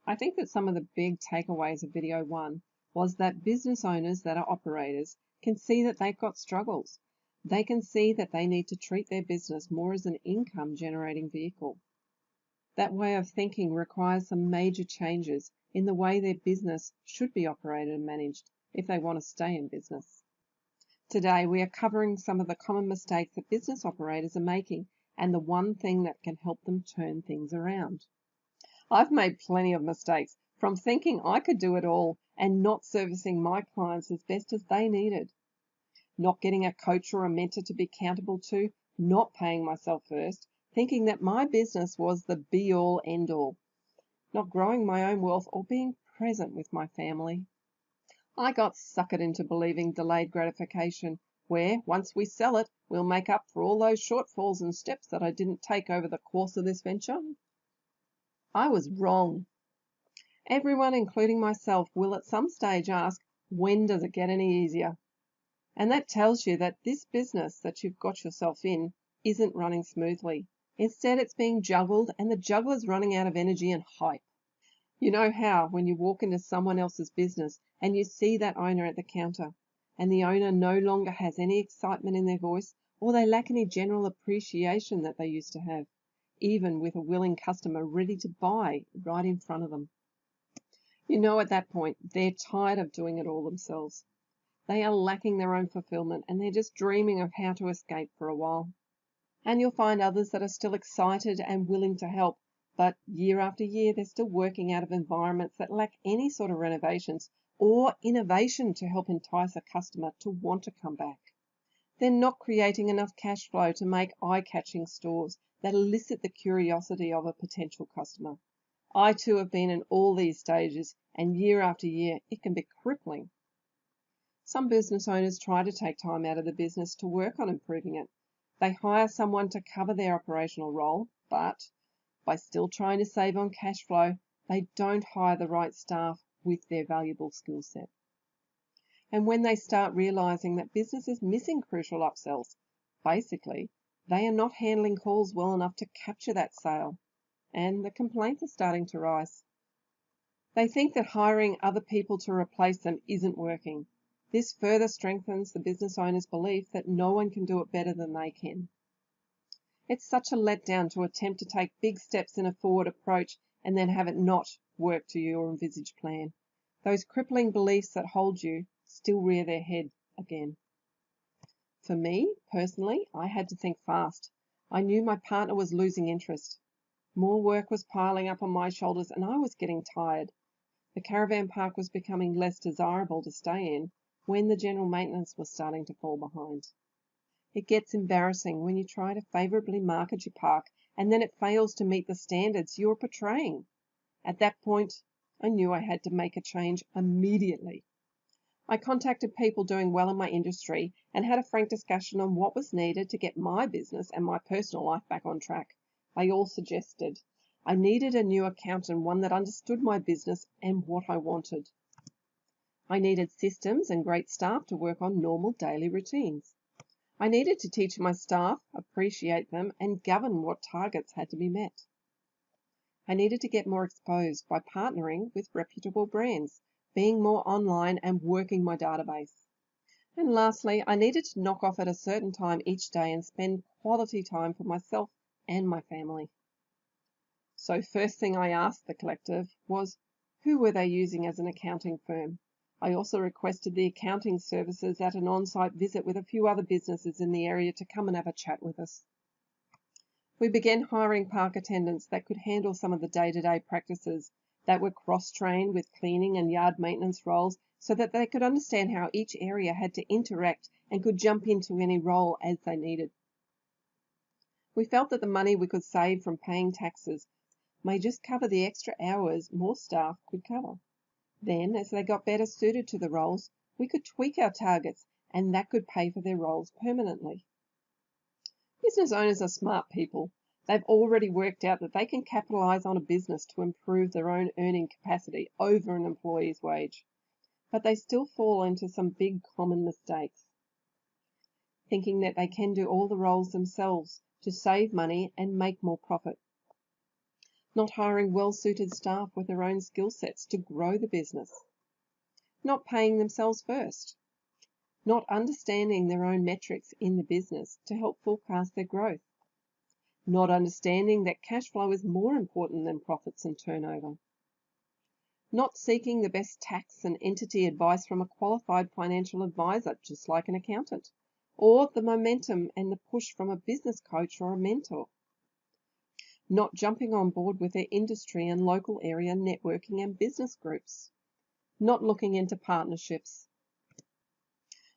I think that some of the big takeaways of video one was that business owners that are operators can see that they've got struggles. They can see that they need to treat their business more as an income generating vehicle. That way of thinking requires some major changes in the way their business should be operated and managed if they want to stay in business. Today, we are covering some of the common mistakes that business operators are making and the one thing that can help them turn things around. I've made plenty of mistakes, from thinking I could do it all and not servicing my clients as best as they needed, not getting a coach or a mentor to be accountable to, not paying myself first, thinking that my business was the be-all, end-all, not growing my own wealth or being present with my family. I got suckered into believing delayed gratification, where once we sell it, we'll make up for all those shortfalls and steps that I didn't take over the course of this venture. I was wrong. Everyone, including myself, will at some stage ask, when does it get any easier? And that tells you that this business that you've got yourself in isn't running smoothly. Instead, it's being juggled, and the juggler's running out of energy and hype. You know how when you walk into someone else's business and you see that owner at the counter, and the owner no longer has any excitement in their voice, or they lack any general appreciation that they used to have, even with a willing customer ready to buy right in front of them. You know at that point, they're tired of doing it all themselves. They are lacking their own fulfillment, and they're just dreaming of how to escape for a while. And you'll find others that are still excited and willing to help, but year after year they're still working out of environments that lack any sort of renovations or innovation to help entice a customer to want to come back. They're not creating enough cash flow to make eye-catching stores that elicit the curiosity of a potential customer. I too have been in all these stages, and year after year it can be crippling. Some business owners try to take time out of the business to work on improving it. They hire someone to cover their operational role, but by still trying to save on cash flow, they don't hire the right staff with their valuable skill set. And when they start realizing that business is missing crucial upsells, basically, they are not handling calls well enough to capture that sale, and the complaints are starting to rise. They think that hiring other people to replace them isn't working. This further strengthens the business owner's belief that no one can do it better than they can. It's such a letdown to attempt to take big steps in a forward approach and then have it not work to your envisaged plan. Those crippling beliefs that hold you still rear their head again. For me, personally, I had to think fast. I knew my partner was losing interest. More work was piling up on my shoulders and I was getting tired. The caravan park was becoming less desirable to stay in when the general maintenance was starting to fall behind. It gets embarrassing when you try to favourably market your park and then it fails to meet the standards you're portraying. At that point, I knew I had to make a change immediately. I contacted people doing well in my industry and had a frank discussion on what was needed to get my business and my personal life back on track. They all suggested I needed a new accountant, one that understood my business and what I wanted. I needed systems and great staff to work on normal daily routines. I needed to teach my staff, appreciate them, and govern what targets had to be met. I needed to get more exposed by partnering with reputable brands, being more online and working my database. And lastly, I needed to knock off at a certain time each day and spend quality time for myself and my family. So first thing I asked the collective was, who were they using as an accounting firm? I also requested the accounting services at an on-site visit with a few other businesses in the area to come and have a chat with us. We began hiring park attendants that could handle some of the day-to-day practices, that were cross-trained with cleaning and yard maintenance roles so that they could understand how each area had to interact and could jump into any role as they needed. We felt that the money we could save from paying taxes may just cover the extra hours more staff could cover. Then, as they got better suited to the roles, we could tweak our targets, and that could pay for their roles permanently. Business owners are smart people. They've already worked out that they can capitalize on a business to improve their own earning capacity over an employee's wage. But they still fall into some big common mistakes, thinking that they can do all the roles themselves to save money and make more profit. not hiring well-suited staff with their own skill sets to grow the business, not paying themselves first, not understanding their own metrics in the business to help forecast their growth, not understanding that cash flow is more important than profits and turnover, not seeking the best tax and entity advice from a qualified financial advisor, just like an accountant, or the momentum and the push from a business coach or a mentor, not jumping on board with their industry and local area networking and business groups, not looking into partnerships,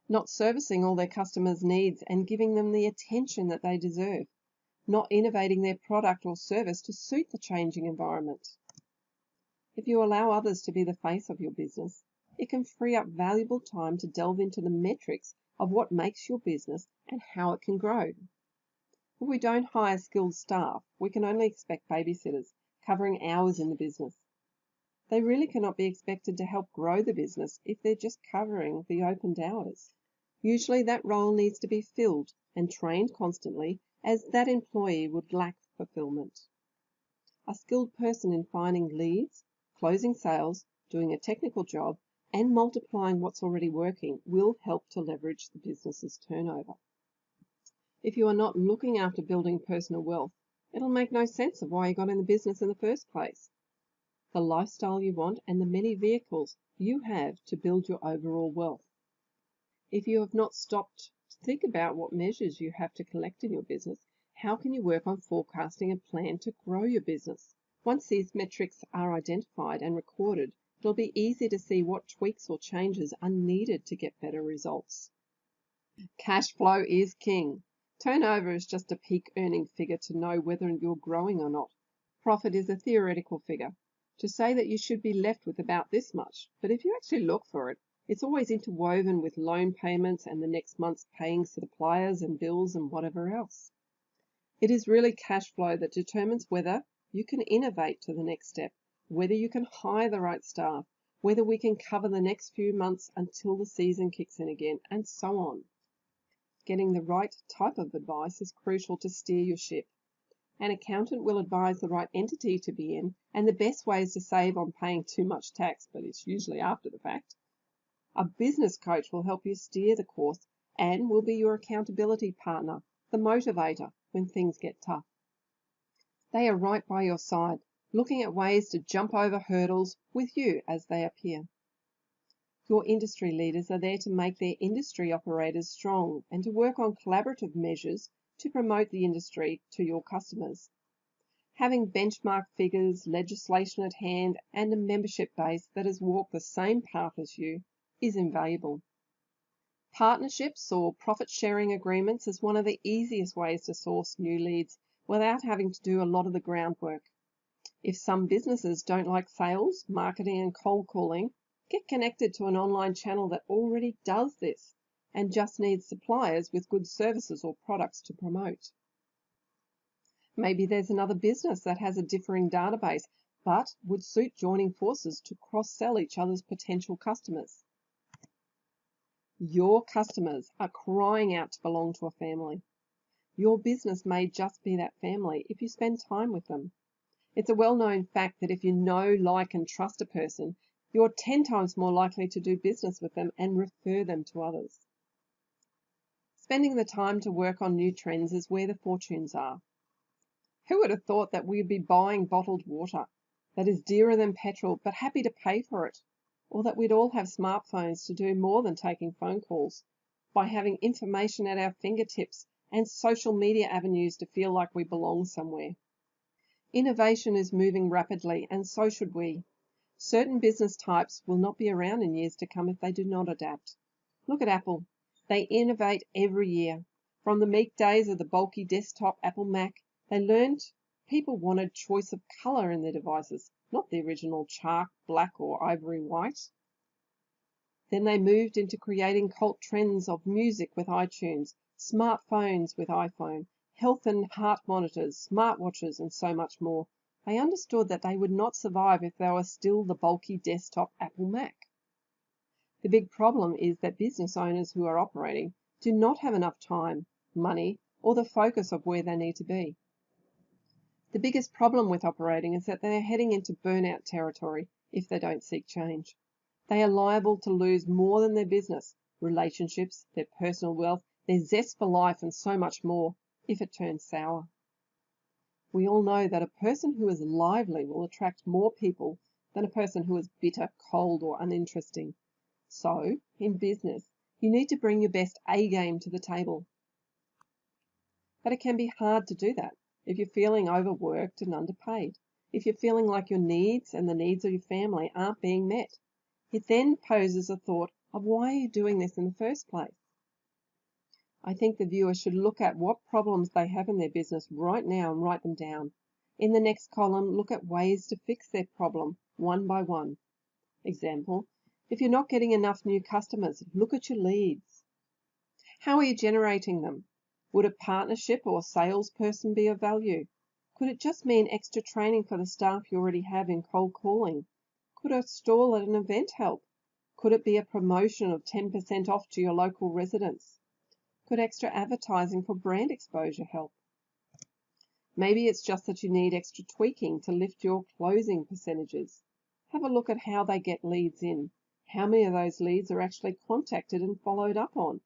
not servicing all their customers' needs and giving them the attention that they deserve, not innovating their product or service to suit the changing environment. If you allow others to be the face of your business, it can free up valuable time to delve into the metrics of what makes your business and how it can grow. If we don't hire skilled staff, we can only expect babysitters covering hours in the business. They really cannot be expected to help grow the business if they're just covering the opened hours. Usually that role needs to be filled and trained constantly, as that employee would lack fulfillment. A skilled person in finding leads, closing sales, doing a technical job, and multiplying what's already working will help to leverage the business's turnover. If you are not looking after building personal wealth, it'll make no sense of why you got in the business in the first place. The lifestyle you want and the many vehicles you have to build your overall wealth. If you have not stopped to think about what measures you have to collect in your business, how can you work on forecasting a plan to grow your business? Once these metrics are identified and recorded, it'll be easy to see what tweaks or changes are needed to get better results. Cash flow is king. Turnover is just a peak earning figure to know whether you're growing or not. Profit is a theoretical figure to say that you should be left with about this much, but if you actually look for it, it's always interwoven with loan payments and the next month's paying suppliers and bills and whatever else. It is really cash flow that determines whether you can innovate to the next step, whether you can hire the right staff, whether we can cover the next few months until the season kicks in again, and so on. Getting the right type of advice is crucial to steer your ship. An accountant will advise the right entity to be in and the best ways to save on paying too much tax, but it's usually after the fact. A business coach will help you steer the course and will be your accountability partner, the motivator when things get tough. They are right by your side, looking at ways to jump over hurdles with you as they appear. Your industry leaders are there to make their industry operators strong and to work on collaborative measures to promote the industry to your customers. Having benchmark figures, legislation at hand, and a membership base that has walked the same path as you is invaluable. Partnerships or profit-sharing agreements is one of the easiest ways to source new leads without having to do a lot of the groundwork. If some businesses don't like sales, marketing, and cold calling, get connected to an online channel that already does this and just needs suppliers with good services or products to promote. Maybe there's another business that has a differing database but would suit joining forces to cross-sell each other's potential customers. Your customers are crying out to belong to a family. Your business may just be that family if you spend time with them. It's a well-known fact that if you know, like, and trust a person, you're 10 times more likely to do business with them and refer them to others. Spending the time to work on new trends is where the fortunes are. Who would have thought that we'd be buying bottled water that is dearer than petrol but happy to pay for it? Or that we'd all have smartphones to do more than taking phone calls, by having information at our fingertips and social media avenues to feel like we belong somewhere. Innovation is moving rapidly, and so should we. Certain business types will not be around in years to come if they do not adapt. Look at Apple. They innovate every year. From the meek days of the bulky desktop Apple Mac, they learned people wanted choice of color in their devices, not the original chark, black, or ivory white. Then they moved into creating cult trends of music with iTunes, smartphones with iPhone, health and heart monitors, smartwatches, and so much more. They understood that they would not survive if they were still the bulky desktop Apple Mac. The big problem is that business owners who are operating do not have enough time, money, or the focus of where they need to be. The biggest problem with operating is that they are heading into burnout territory if they don't seek change. They are liable to lose more than their business, relationships, their personal wealth, their zest for life, and so much more if it turns sour. We all know that a person who is lively will attract more people than a person who is bitter, cold, or uninteresting. So, in business, you need to bring your best A game to the table. But it can be hard to do that if you're feeling overworked and underpaid, if you're feeling like your needs and the needs of your family aren't being met. It then poses a thought of why are you doing this in the first place? I think the viewer should look at what problems they have in their business right now and write them down. In the next column, look at ways to fix their problem one by one. Example, if you're not getting enough new customers, look at your leads. How are you generating them? Would a partnership or salesperson be of value? Could it just mean extra training for the staff you already have in cold calling? Could a stall at an event help? Could it be a promotion of 10% off to your local residents? Could extra advertising for brand exposure help? Maybe it's just that you need extra tweaking to lift your closing percentages. Have a look at how they get leads in. How many of those leads are actually contacted and followed up on?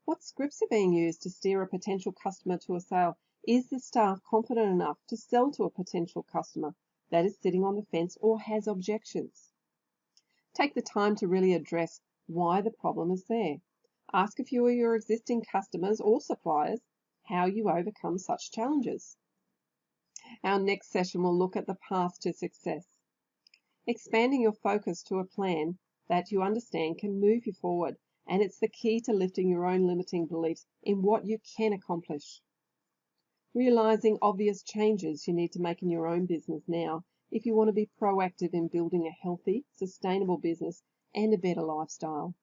What scripts are being used to steer a potential customer to a sale? Is the staff confident enough to sell to a potential customer that is sitting on the fence or has objections? Take the time to really address why the problem is there. Ask a few of your existing customers or suppliers how you overcome such challenges. Our next session will look at the path to success. Expanding your focus to a plan that you understand can move you forward, and it's the key to lifting your own limiting beliefs in what you can accomplish. Realizing obvious changes you need to make in your own business now if you want to be proactive in building a healthy, sustainable business and a better lifestyle.